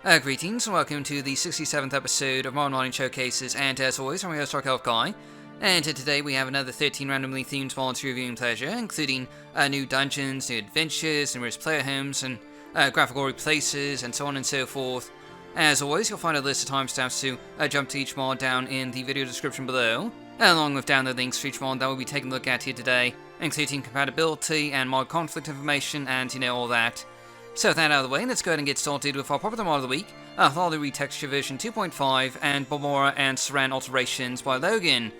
Greetings and welcome to the 67th episode of Modern Modding Showcases, and as always, I'm your host, Dark Elf Guy, and today we have another 13 randomly themed mods to review and pleasure, including new dungeons, new adventures, numerous player homes, and graphical replaces, and so on and so forth. As always, you'll find a list of timestamps to jump to each mod down in the video description below, along with download links for each mod that we'll be taking a look at here today, including compatibility and mod conflict information, and all that. So with that out of the way, let's go ahead and get started with our popular mod of the week, Hlaalu Retexture version 2.5 and Balmora and Saran Alterations by Lougian.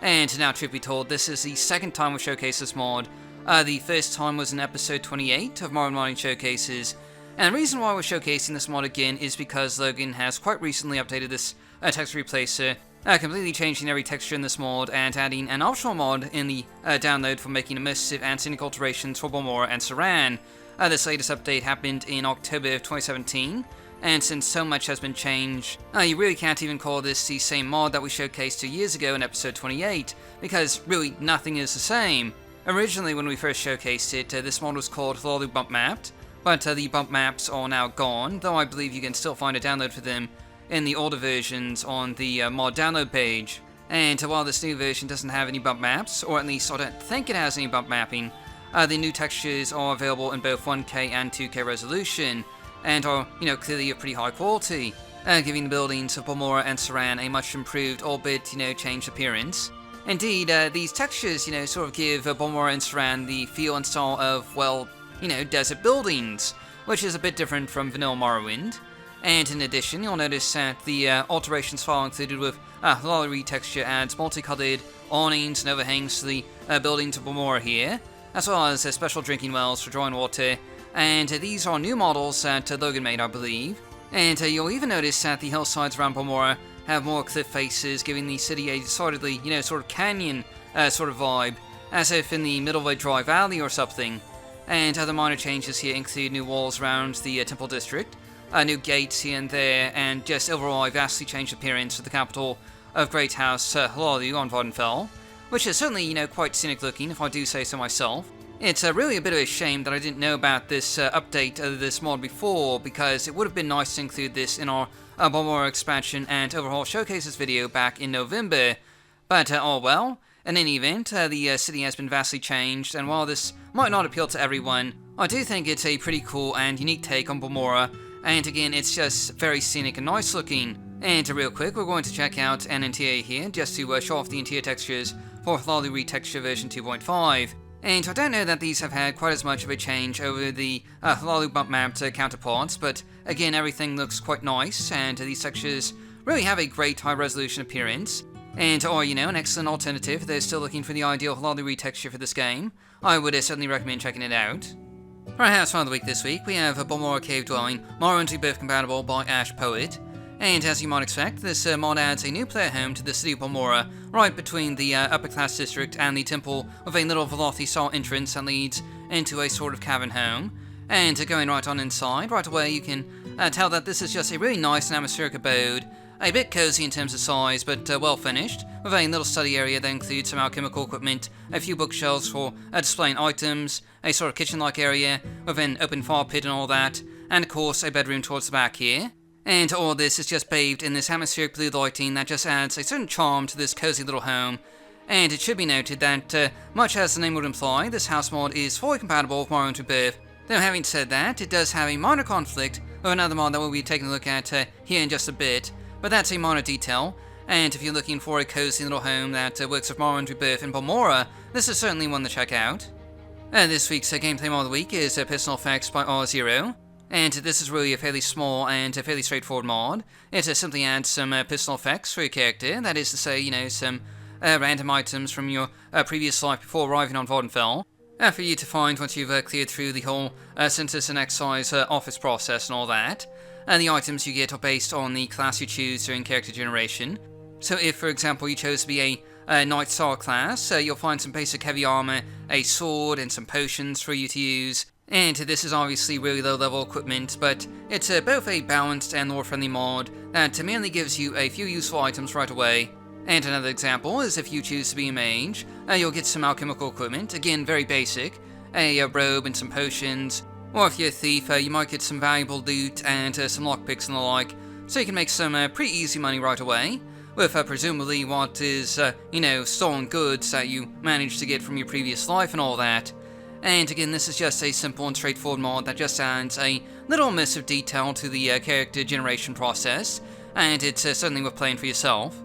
And now, truth be told, this is the second time we showcase this mod. The first time was in episode 28 of Modern Modding Showcases, and the reason why we're showcasing this mod again is because Lougian has quite recently updated this text replacer, completely changing every texture in this mod and adding an optional mod in the download for making immersive and scenic alterations for Balmora and Saran. This latest update happened in October of 2017, and since so much has been changed, you really can't even call this the same mod that we showcased 2 years ago in episode 28, because really nothing is the same. Originally, when we first showcased it, this mod was called Hlaalu Bump Mapped, but the bump maps are now gone, though I believe you can still find a download for them in the older versions on the mod download page. And while this new version doesn't have any bump maps, or at least I don't think it has any bump mapping, the new textures are available in both 1K and 2K resolution, and are, clearly of pretty high quality, giving the buildings of Balmora and Saran a much improved, albeit, changed appearance. Indeed, these textures, sort of give Balmora and Saran the feel and style of, well, desert buildings, which is a bit different from vanilla Morrowind. And in addition, you'll notice that the alterations file included with Hlaalu Retexture adds multicolored awnings and overhangs to the buildings of Balmora here, as well as special drinking wells for drawing water, and these are new models that Lougian made, I believe. And you'll even notice that the hillsides around Balmora have more cliff faces, giving the city a decidedly, sort of canyon sort of vibe, as if in the middle of a dry valley or something. And other minor changes here include new walls around the temple district, new gates here and there, and just overall a vastly changed appearance of the capital of Great House Hlaalu on Vvardenfell, which is certainly, quite scenic looking, if I do say so myself. It's really a bit of a shame that I didn't know about this update of this mod before, because it would have been nice to include this in our Balmora expansion and overhaul showcases video back in November. But, oh well. In any event, the city has been vastly changed, and while this might not appeal to everyone, I do think it's a pretty cool and unique take on Balmora, and again, it's just very scenic and nice looking. And real quick, we're going to check out an interior here, just to show off the interior textures for Hlaalu Retexture version 2.5. And I don't know that these have had quite as much of a change over the Hlaalu Bump Mapped counterparts, but again, everything looks quite nice, and these textures really have a great high-resolution appearance. And, an excellent alternative if they're still looking for the ideal Hlaalu Retexture for this game, I would certainly recommend checking it out. For our house mod of the week this week, we have a Balmora Cave Dwelling, Morrowind Rebirth compatible by Ash Poet. And as you might expect, this mod adds a new player home to the city of Balmora, right between the upper class district and the temple, with a little Velothi-style entrance that leads into a sort of cavern home. And going right on inside, right away you can tell that this is just a really nice and atmospheric abode, a bit cozy in terms of size, but well finished, with a little study area that includes some alchemical equipment, a few bookshelves for displaying items, a sort of kitchen-like area with an open fire pit and all that, and of course a bedroom towards the back here. And all this is just bathed in this atmospheric blue lighting that just adds a certain charm to this cozy little home. And it should be noted that, much as the name would imply, this house mod is fully compatible with Morrowind Rebirth. Though having said that, it does have a minor conflict with another mod that we'll be taking a look at here in just a bit, but that's a minor detail. And if you're looking for a cozy little home that works with Morrowind Rebirth and Balmora, this is certainly one to check out. This week's gameplay mod of the week is Personal Effects by R0. And this is really a fairly small and a fairly straightforward mod. It simply adds some personal effects for your character, that is to say, some random items from your previous life before arriving on Vvardenfell, for you to find once you've cleared through the whole census and excise office process and all that. And the items you get are based on the class you choose during character generation. So if, for example, you chose to be a Knight Star class, you'll find some basic heavy armor, a sword, and some potions for you to use. And this is obviously really low-level equipment, but it's both a balanced and lore-friendly mod that mainly gives you a few useful items right away. And another example is if you choose to be a mage, you'll get some alchemical equipment, again very basic, a robe and some potions, Or if you're a thief, you might get some valuable loot and some lockpicks and the like, so you can make some pretty easy money right away, with presumably what is, stolen goods that you managed to get from your previous life and all that. And again, this is just a simple and straightforward mod that just adds a little miss of detail to the character generation process, and it's certainly worth playing for yourself.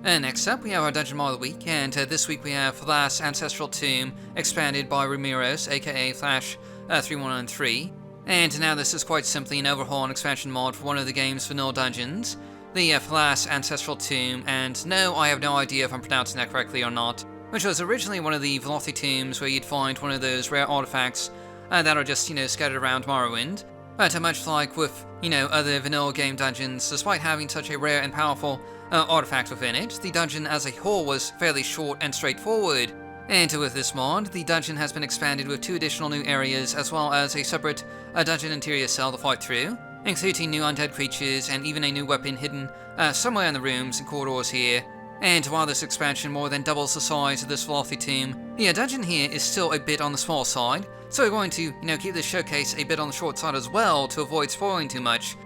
And next up, we have our Dungeon Mod of the Week, and this week we have Hlaalu's Ancestral Tomb, expanded by Ramirez, aka Flash 3193. And now this is quite simply an overhaul and expansion mod for one of the game's vanilla dungeons, the Hlaalu's Ancestral Tomb, and no, I have no idea if I'm pronouncing that correctly or not, which was originally one of the Velocity tombs where you'd find one of those rare artifacts that are just, scattered around Morrowind. But much like with, other vanilla game dungeons, despite having such a rare and powerful artifact within it, the dungeon as a whole was fairly short and straightforward. And with this mod, the dungeon has been expanded with 2 additional new areas, as well as a separate dungeon interior cell to fight through, including new undead creatures and even a new weapon hidden somewhere in the rooms and corridors here. And while this expansion more than doubles the size of this Velocity tomb, the dungeon here is still a bit on the small side, so we're going to, keep this showcase a bit on the short side as well to avoid spoiling too much.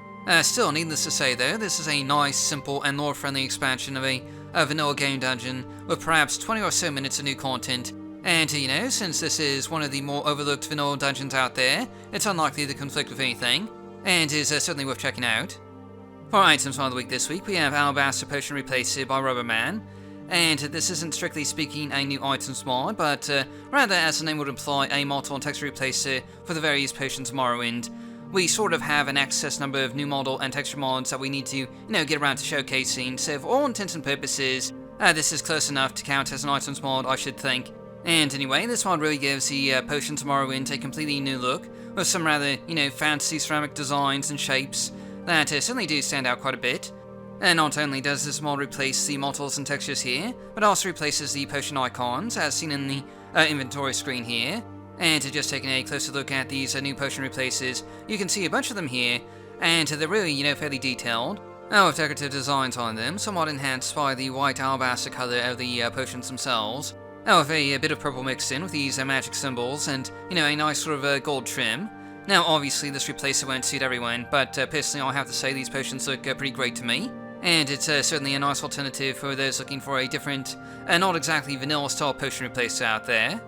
Still, needless to say though, this is a nice, simple, and lore-friendly expansion of a vanilla game dungeon with perhaps 20 or so minutes of new content. And, since this is one of the more overlooked vanilla dungeons out there, it's unlikely to conflict with anything, and is certainly worth checking out. For items of the week this week, we have Alabaster Potion Replacer by Rubberman, and this isn't strictly speaking a new items mod, but rather, as the name would imply, a model and texture replacer for the various potions of Morrowind. We sort of have an excess number of new model and texture mods that we need to, get around to showcasing, so for all intents and purposes, this is close enough to count as an items mod, I should think. And anyway, this mod really gives the potions of Morrowind a completely new look, with some rather, fancy ceramic designs and shapes that certainly do stand out quite a bit. And not only does this mod replace the models and textures here, but also replaces the potion icons, as seen in the inventory screen here. And just taking a closer look at these new potion replaces, you can see a bunch of them here, and they're really, fairly detailed, with decorative designs on them, somewhat enhanced by the white alabaster color of the potions themselves, with a bit of purple mixed in with these magic symbols, and, a nice sort of gold trim. Now, obviously, this replacer won't suit everyone, but personally, I have to say these potions look pretty great to me, and it's certainly a nice alternative for those looking for a different, not exactly vanilla-style potion replacer out there.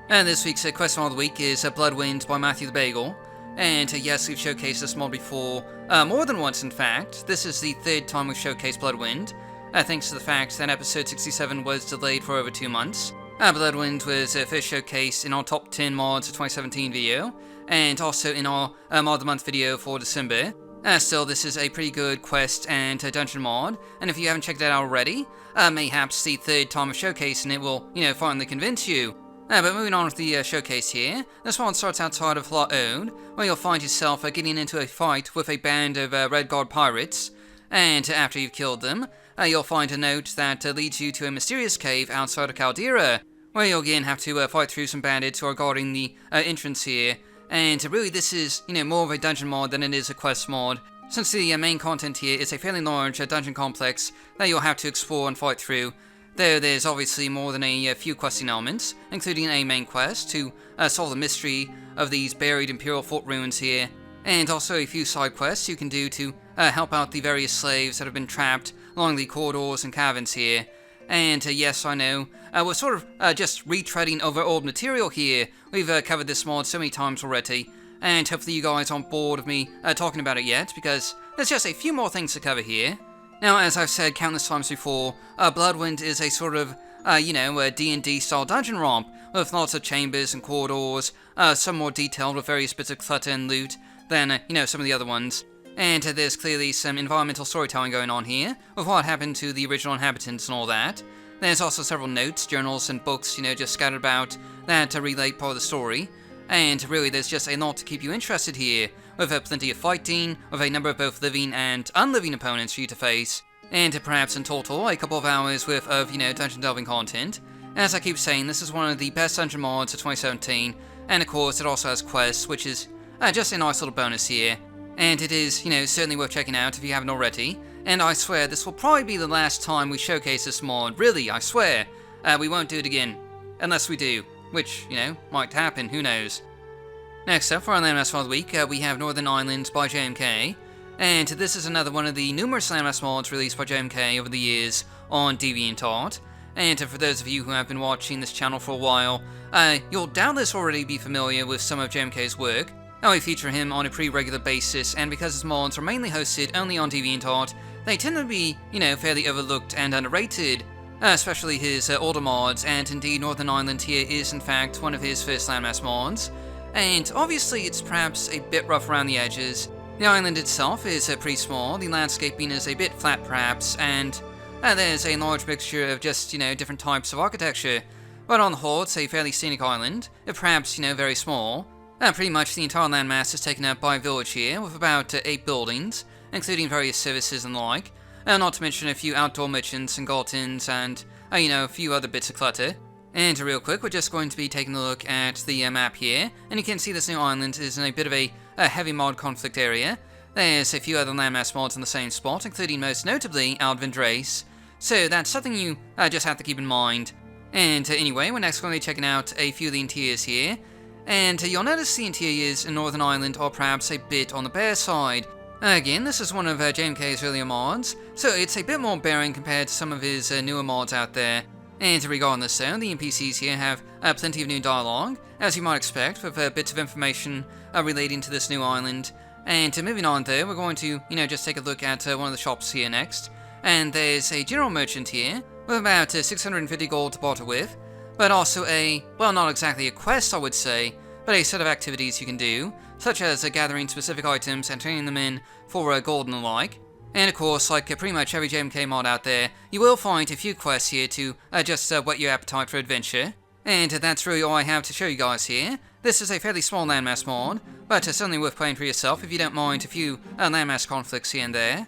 And this week's quest mod of the week is Bloodwind by Matthew the Bagel, and yes, we've showcased this mod before, more than once in fact. This is the 3rd time we've showcased Bloodwind, thanks to the fact that episode 67 was delayed for over 2 months. Bloodwind was first showcased in our top 10 mods of 2017 video, and also in our mod of the month video for December. Still, this is a pretty good quest and dungeon mod, and if you haven't checked it out already, mayhaps the 3rd time of showcasing it will, finally convince you. But moving on with the showcase here, this one starts outside of Hlaalu, where you'll find yourself getting into a fight with a band of Red Guard pirates, and after you've killed them, you'll find a note that leads you to a mysterious cave outside of Caldera, where you'll again have to fight through some bandits who are guarding the entrance here. And really this is, more of a dungeon mod than it is a quest mod, since the main content here is a fairly large dungeon complex that you'll have to explore and fight through, though there's obviously more than a few questing elements, including a main quest to solve the mystery of these buried Imperial Fort ruins here, and also a few side quests you can do to help out the various slaves that have been trapped along the corridors and caverns here. And yes, I know, we're sort of just retreading over old material here. We've covered this mod so many times already, and hopefully you guys aren't bored of me talking about it yet, because there's just a few more things to cover here. Now, as I've said countless times before, Bloodwind is a sort of, a D&D style dungeon romp, with lots of chambers and corridors, some more detailed with various bits of clutter and loot than, some of the other ones. And there's clearly some environmental storytelling going on here, with what happened to the original inhabitants and all that. There's also several notes, journals, and books, just scattered about that relate part of the story. And really, there's just a lot to keep you interested here, with plenty of fighting, with a number of both living and unliving opponents for you to face, and perhaps in total, a couple of hours worth of, dungeon delving content. As I keep saying, this is one of the best dungeon mods of 2017, and of course, it also has quests, which is just a nice little bonus here. And it is, certainly worth checking out if you haven't already. And I swear, this will probably be the last time we showcase this mod. Really, I swear. We won't do it again. Unless we do. Which, might happen, who knows. Next up for our Landmass Mod of the week, we have Northern Islands by JMK, and this is another one of the numerous Landmass mods released by JMK over the years on DeviantArt. And for those of you who have been watching this channel for a while, you'll doubtless already be familiar with some of JMK's work. We feature him on a pretty regular basis, and because his mods are mainly hosted only on DeviantArt, they tend to be, fairly overlooked and underrated, especially his older mods, and indeed Northern Island here is in fact one of his first Landmass mods. And obviously it's perhaps a bit rough around the edges. The island itself is pretty small, the landscaping is a bit flat perhaps, and there's a large mixture of just, different types of architecture. But on the whole, it's a fairly scenic island, perhaps, very small. Pretty much the entire landmass is taken up by a village here, with about 8 buildings, including various services and the like, not to mention a few outdoor merchants and gultons and, a few other bits of clutter. And real quick, we're just going to be taking a look at the map here, and you can see this new island is in a bit of a heavy mod conflict area. There's a few other landmass mods in the same spot, including most notably Alvindrace, so that's something you just have to keep in mind. And anyway, we're next going to be checking out a few of the interiors here, and you'll notice the interiors in Northern Island are perhaps a bit on the bare side. Again, this is one of JMK's earlier mods, so it's a bit more barren compared to some of his newer mods out there. And regardless though, the NPCs here have plenty of new dialogue, as you might expect, with bits of information relating to this new island. And moving on though, we're going to, just take a look at one of the shops here next. And there's a general merchant here, with about 650 gold to barter with, but also well, not exactly a quest I would say, but a set of activities you can do, such as gathering specific items and turning them in for gold and the like. And of course, like pretty much every JMK mod out there, you will find a few quests here to just whet your appetite for adventure. And that's really all I have to show you guys here. This is a fairly small landmass mod, but certainly worth playing for yourself if you don't mind a few landmass conflicts here and there.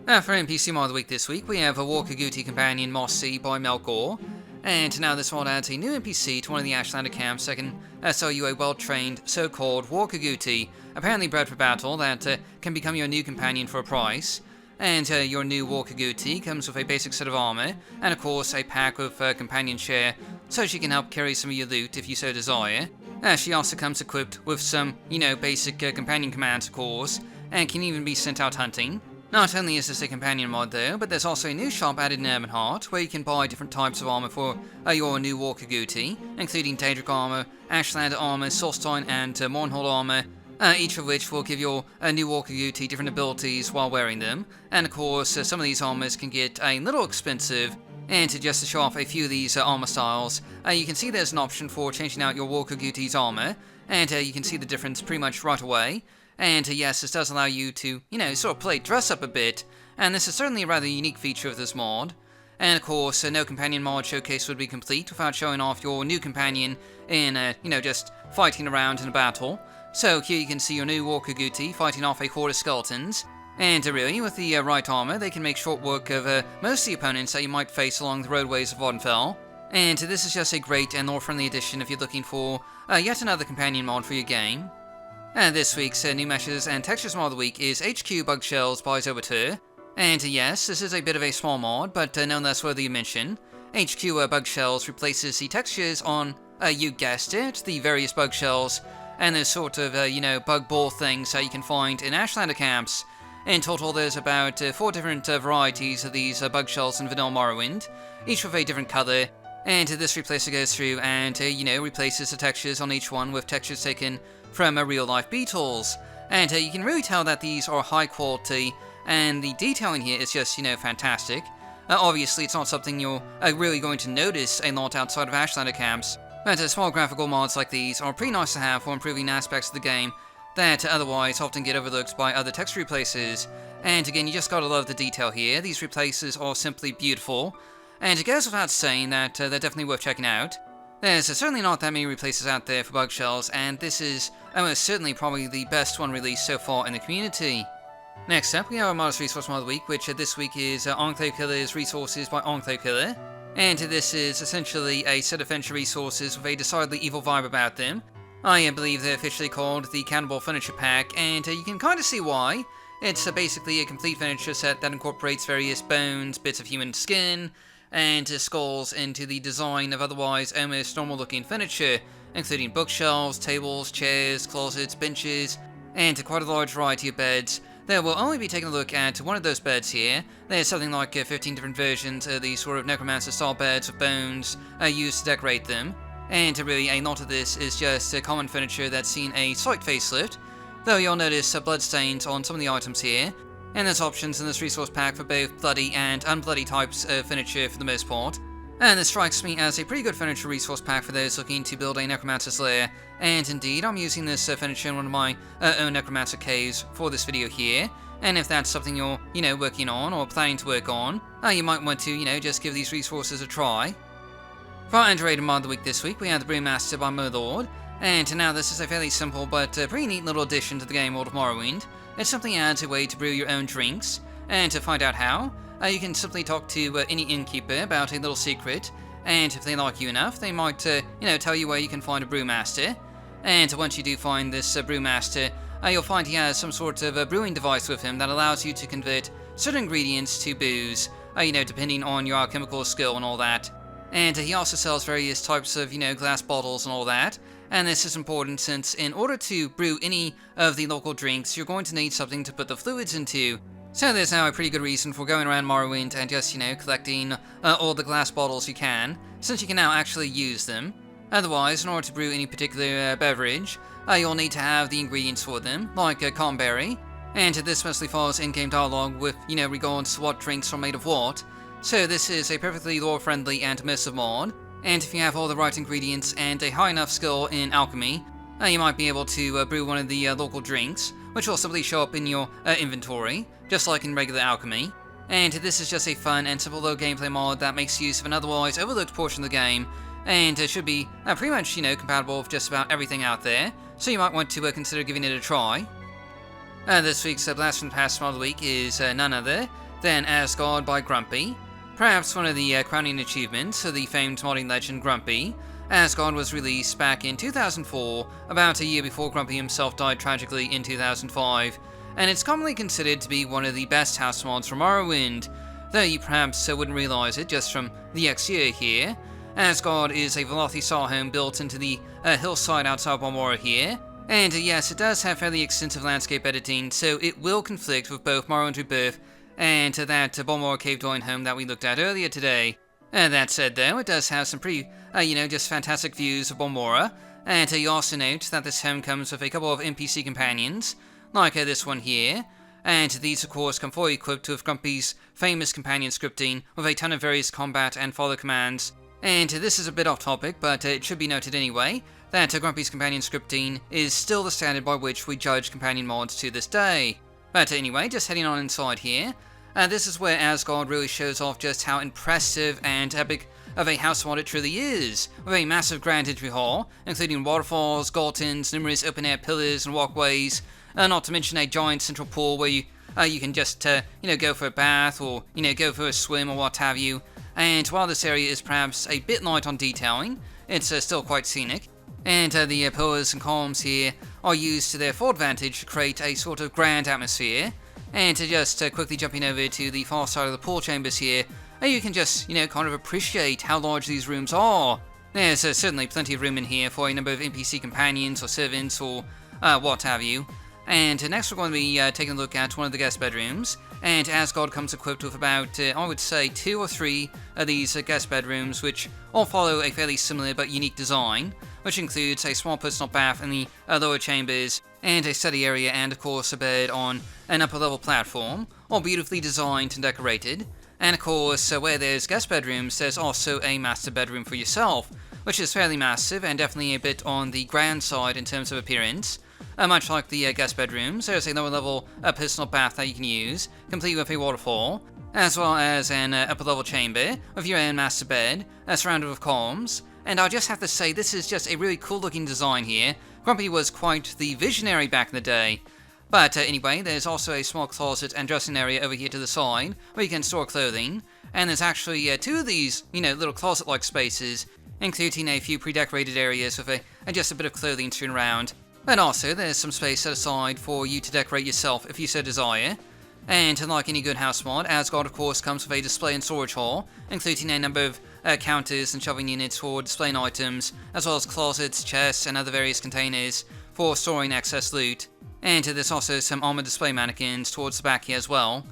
For NPC Mod of the Week this week, we have a Walkaguti companion Mossy by Melkor. And now this mod adds a new NPC to one of the Ashlander camps that can sell you a well-trained, so-called Walkaguti, apparently bred for battle, that can become your new companion for a price. And your new Walkaguti comes with a basic set of armor, and of course a pack with companion share, so she can help carry some of your loot if you so desire. She also comes equipped with some, basic companion commands of course, and can even be sent out hunting. Not only is this a companion mod though, but there's also a new shop added in Ebonheart, where you can buy different types of armor for your new Walkaguti, including Daedric armor, Ashlander armor, Solstein and Mournhold armor, each of which will give your new Walkaguti different abilities while wearing them. And of course, some of these armors can get a little expensive, and just to show off a few of these armor styles, you can see there's an option for changing out your Walkaguti's armor, and you can see the difference pretty much right away. And yes, this does allow you to, sort of play dress up a bit, and this is certainly a rather unique feature of this mod. And of course, no companion mod showcase would be complete without showing off your new companion in, just fighting around in a battle. So here you can see your new Walkaguti fighting off a horde of skeletons. And really, with the right armor, they can make short work of most of the opponents that you might face along the roadways of Vardenfell. And this is just a great and lore-friendly addition if you're looking for yet another companion mod for your game. This week's new meshes and textures mod of the week is HQ Bug Shells by Zobatur. And yes, this is a bit of a small mod, but nonetheless worthy of mention. HQ Bug Shells replaces the textures on, you guessed it, the various bug shells, and those sort of, bug ball things that you can find in Ashlander camps. In total, there's about 4 different varieties of these bug shells in Vanilla Morrowind, each with a different color. And this replacer goes through and, replaces the textures on each one with textures taken from real-life beetles. And you can really tell that these are high quality, and the detailing here is just, fantastic. Obviously, it's not something you're really going to notice a lot outside of Ashlander camps, but small graphical mods like these are pretty nice to have for improving aspects of the game that otherwise often get overlooked by other texture replacers. And again, you just gotta love the detail here. These replacers are simply beautiful, and it goes without saying that they're definitely worth checking out. There's certainly not that many replacers out there for bug shells, and this is almost certainly probably the best one released so far in the community. Next up, we have our Modest Resource mod of the week, which this week is Enclave Killer's Resources by Enclave Killer. And this is essentially a set of furniture resources with a decidedly evil vibe about them. I believe they're officially called the Cannibal Furniture Pack, and you can kind of see why. It's basically a complete furniture set that incorporates various bones, bits of human skin, and skulls into the design of otherwise almost normal looking furniture, including bookshelves, tables, chairs, closets, benches, and quite a large variety of beds. There we'll only be taking a look at one of those beds here. There's something like 15 different versions of these sort of necromancer-style beds with bones used to decorate them. And really, a lot of this is just common furniture that's seen a slight facelift, though you'll notice bloodstains on some of the items here. And there's options in this resource pack for both bloody and unbloody types of furniture for the most part. And this strikes me as a pretty good furniture resource pack for those looking to build a necromancer's lair. And indeed, I'm using this furniture in one of my own necromancer caves for this video here. And if that's something you're, working on or planning to work on, you might want to, just give these resources a try. For our underrated mod of the week this week, we have the Brewmaster by Morrowind. And now this is a fairly simple but pretty neat little addition to the game world of Morrowind. It simply adds a way to brew your own drinks. And to find out how, you can simply talk to any innkeeper about a little secret, and if they like you enough, they might, tell you where you can find a brewmaster. And once you do find this brewmaster, you'll find he has some sort of a brewing device with him that allows you to convert certain ingredients to booze, depending on your alchemical skill and all that. And he also sells various types of, glass bottles and all that. And this is important since in order to brew any of the local drinks, you're going to need something to put the fluids into. So there's now a pretty good reason for going around Morrowind and just, collecting all the glass bottles you can, since you can now actually use them. Otherwise, in order to brew any particular beverage, you'll need to have the ingredients for them, like cranberry, and this mostly follows in-game dialogue with, regards to what drinks are made of what. So this is a perfectly lore-friendly and immersive mod, and if you have all the right ingredients and a high enough skill in alchemy, you might be able to brew one of the local drinks, which will simply show up in your inventory, just like in regular alchemy. And this is just a fun and simple low gameplay mod that makes use of an otherwise overlooked portion of the game, and it should be pretty much, compatible with just about everything out there, so you might want to consider giving it a try. This week's Blast from the Past mod of the week is none other than Asgard by Grumpy. Perhaps one of the crowning achievements of the famed modding legend Grumpy. Asgard was released back in 2004, about a year before Grumpy himself died tragically in 2005, and it's commonly considered to be one of the best house mods from Morrowind, though you perhaps wouldn't realise it just from the exterior here. Asgard is a Velothi-style home built into the hillside outside Balmora here, and yes, it does have fairly extensive landscape editing, so it will conflict with both Morrowind Rebirth and that Balmora cave dwelling home that we looked at earlier today. That said though, it does have some pretty, just fantastic views of Balmora, and you also note that this home comes with a couple of NPC companions, like this one here, and these of course come fully equipped with Grumpy's famous companion scripting with a ton of various combat and follow commands. And this is a bit off topic, but it should be noted anyway, that Grumpy's companion scripting is still the standard by which we judge companion mods to this day. But anyway, just heading on inside here, this is where Asgard really shows off just how impressive and epic of a house mod it truly is, with a massive grand entry hall, including waterfalls, gultons, numerous open-air pillars and walkways, not to mention a giant central pool where you can just, go for a bath or, go for a swim or what have you. And while this area is perhaps a bit light on detailing, it's still quite scenic. And the pillars and columns here are used to their full advantage to create a sort of grand atmosphere. And to just quickly jumping over to the far side of the pool chambers here, you can just, kind of appreciate how large these rooms are. There's certainly plenty of room in here for a number of NPC companions or servants or what have you. And next we're going to be taking a look at one of the guest bedrooms, and Asgard comes equipped with about, I would say, 2 or 3 of these guest bedrooms, which all follow a fairly similar but unique design, which includes a small personal bath in the lower chambers, and a study area and of course a bed on an upper level platform, all beautifully designed and decorated. And of course, where there's guest bedrooms, there's also a master bedroom for yourself, which is fairly massive and definitely a bit on the grand side in terms of appearance. Much like the guest bedrooms, there's a lower level personal bath that you can use, complete with a waterfall, as well as an upper level chamber with your own master bed, surrounded with columns. And I'll just have to say, this is just a really cool looking design here. Grumpy was quite the visionary back in the day. But anyway, there's also a small closet and dressing area over here to the side, where you can store clothing, and there's actually 2 of these, little closet-like spaces, including a few pre-decorated areas with just a bit of clothing strewn around. But also, there's some space set aside for you to decorate yourself if you so desire. And unlike any good house mod, Asgard of course comes with a display and storage hall, including a number of counters and shelving units for displaying items, as well as closets, chests, and other various containers for storing excess loot. And there's also some armored display mannequins towards the back here as well.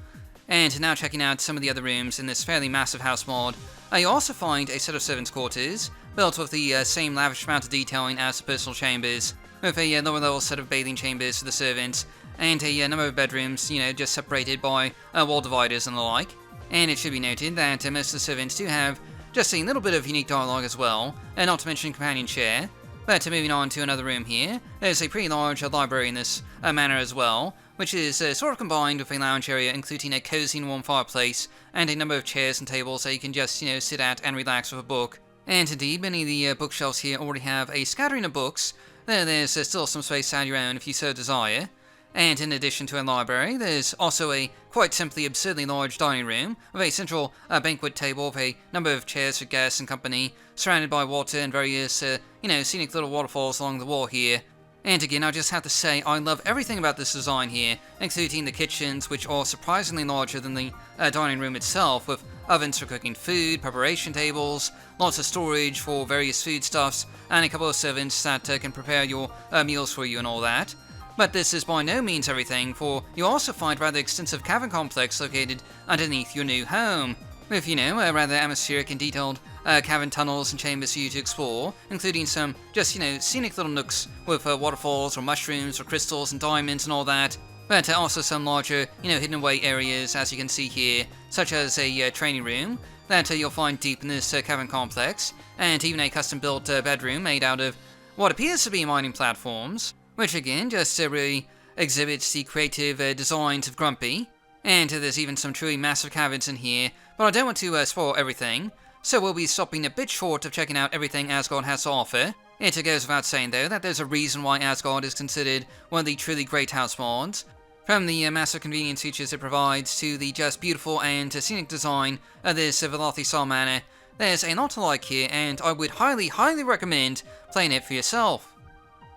And now checking out some of the other rooms in this fairly massive house mod, you also find a set of servants' quarters, built with the same lavish amount of detailing as the personal chambers, with a lower level set of bathing chambers for the servants, and a number of bedrooms, just separated by wall dividers and the like. And it should be noted that most of the servants do have just a little bit of unique dialogue as well, and not to mention companion share. But moving on to another room here, there's a pretty large library in this manor as well, which is sort of combined with a lounge area including a cozy and warm fireplace, and a number of chairs and tables that you can just, sit at and relax with a book. And indeed, many of the bookshelves here already have a scattering of books, though there's still some space to add your own if you so desire. And in addition to a library, there's also a quite simply absurdly large dining room, with a central banquet table with a number of chairs for guests and company, surrounded by water and various, scenic little waterfalls along the wall here. And again, I just have to say, I love everything about this design here, including the kitchens, which are surprisingly larger than the dining room itself, with ovens for cooking food, preparation tables, lots of storage for various foodstuffs, and a couple of servants that can prepare your meals for you and all that. But this is by no means everything, for you'll also find a rather extensive cavern complex located underneath your new home, with, a rather atmospheric and detailed cavern tunnels and chambers for you to explore, including some just, scenic little nooks with waterfalls or mushrooms or crystals and diamonds and all that, but also some larger, hidden away areas, as you can see here, such as a training room that you'll find deep in this cavern complex, and even a custom-built bedroom made out of what appears to be mining platforms, which again just really exhibits the creative designs of Grumpy. And there's even some truly massive caverns in here, but I don't want to spoil everything, so we'll be stopping a bit short of checking out everything Asgard has to offer. It goes without saying though that there's a reason why Asgard is considered one of the truly great house mods. From the massive convenience features it provides to the just beautiful and scenic design of this Velothi style manor, there's a lot to like here, and I would highly recommend playing it for yourself.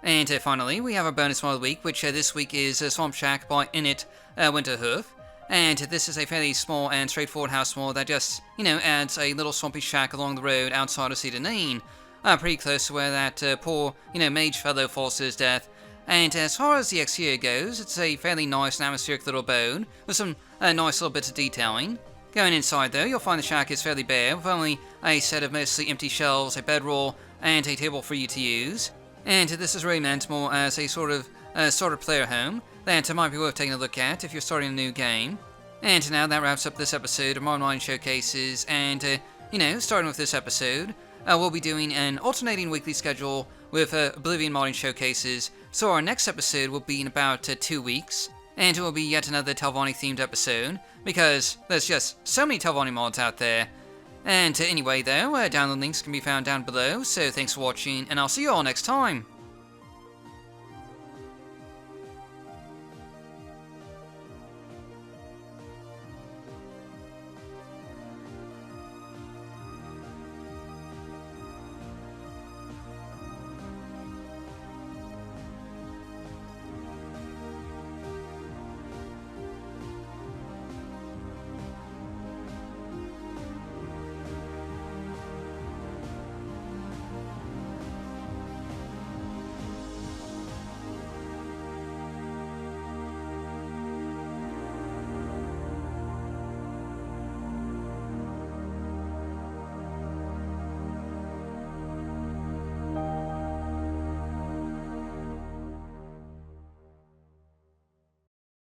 And finally, we have a bonus mod of the week, which this week is Swamp Shack by Init Winterhoof. And this is a fairly small and straightforward house mod that just, adds a little swampy shack along the road outside of Cedar Lane, pretty close to where that poor, mage fellow falls to his death. And as far as the exterior goes, it's a fairly nice and atmospheric little abode, with some nice little bits of detailing. Going inside though, you'll find the shack is fairly bare, with only a set of mostly empty shelves, a bedroll, and a table for you to use. And this is really meant more as a sort of starter player home that might be worth taking a look at if you're starting a new game. And now that wraps up this episode of Morrowind Showcases, and starting with this episode, we'll be doing an alternating weekly schedule with Oblivion Modding Showcases, so our next episode will be in about 2 weeks, and it will be yet another Telvanni themed episode, because there's just so many Telvanni mods out there. And anyway though, download links can be found down below, so thanks for watching, and I'll see you all next time.